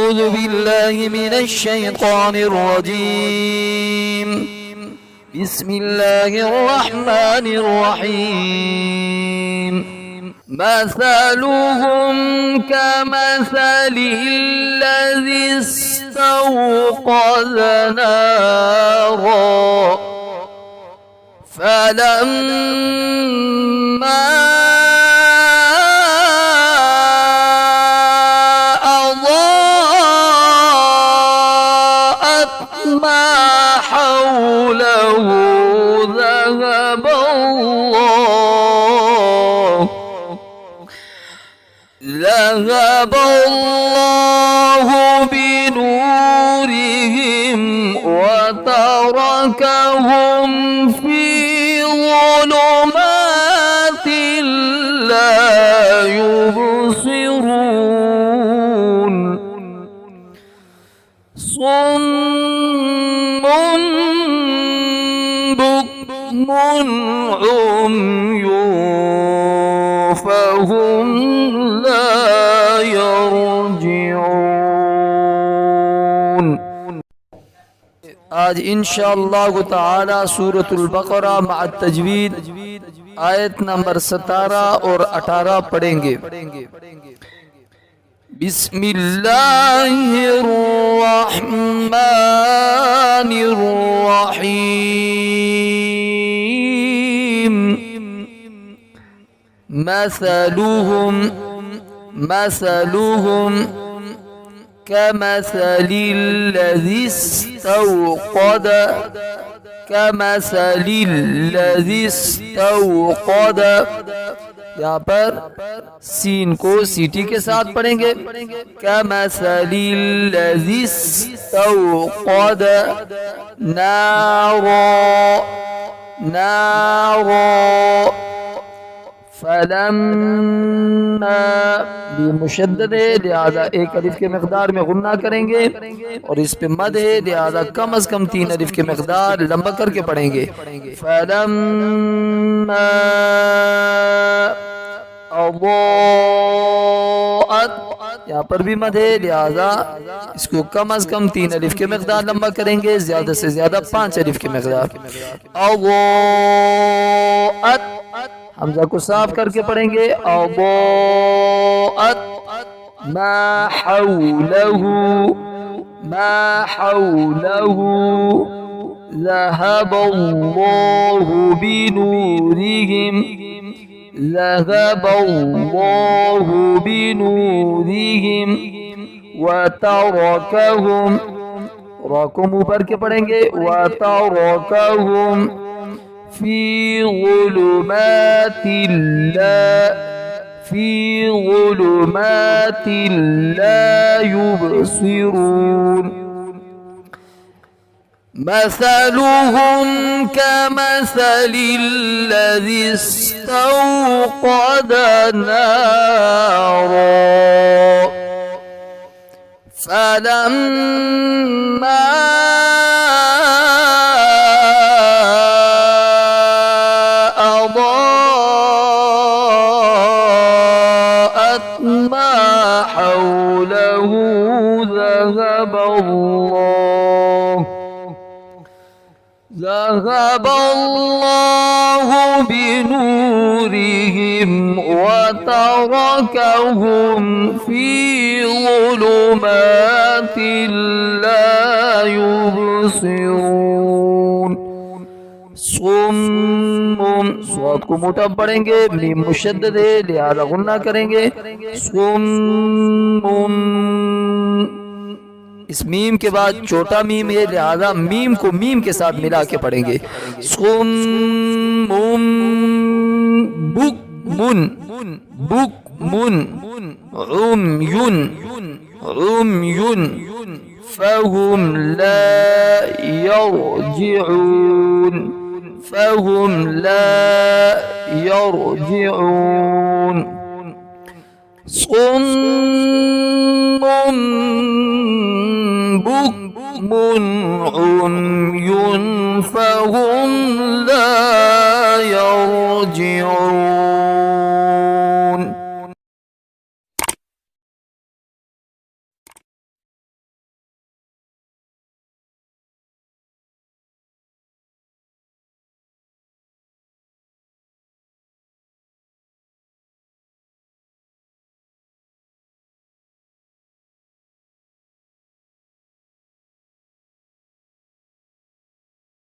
أعوذ بالله من الشيطان الرجيم بسم الله الرحمن الرحيم مثلهم كمثل الذي استوقد نارا فلما ما حوله ذهب الله بنورهم وتركهم في ظلمات لا يبصرون صم بكم عمي فهم لا يرجعون। आज इंशाअल्लाह ताला सूरतुल बकरा मा तजवीद आयत नंबर 17 और 18 पढ़ेंगे। बिस्मिल्लाहिर्रहमानिर्रहीम मसलुहुम कमसलिल्लज़ी इस्तौक़द। यहाँ पर सीन को सीटी के साथ पढ़ेंगे। कमसलिल्लज़ी इस्तौक़द नारा फलम्मा मुशद्दद है लिहाजा एक अलिफ के मकदार में गुन्ना करेंगे और इस पे मद है लिहाजा कम अज कम 3 अलिफ के मकदार लंबा करके पढ़ेंगे। फलम्मा अज़ाअत यहाँ पर भी मद है लिहाजा इसको कम अज कम 3 अलिफ के मकदार लंबा करेंगे, ज्यादा से ज्यादा 5 अलिफ के मकदार। अज़ाअत हमजा को साफ करके पढ़ेंगे। अज़ाअत मा हौलहु ज़हबल्लाहु बिनूरिहिम वतरकहुम रा को मुँह भर के पढ़ेंगे। वतरकहुम फी ज़ुलुमातिन ला युबसिरून। मसलुहुम कमसलिल्लज़ी इस्तौक़द नारा फलम्मा ما حوله ذهب الله بنورهم وتركهم في ظلمات لا يبصرون। स्वाद को मोटा पढ़ेंगे, मीम मुशद्दद है लिहाजा गुन्ना करेंगे। इस मीम के बाद छोटा मीम है लिहाजा मीम को मीम के साथ मिला के पढ़ेंगे। उम्युन फहुम ला यरजिऊन। صم بكم عمي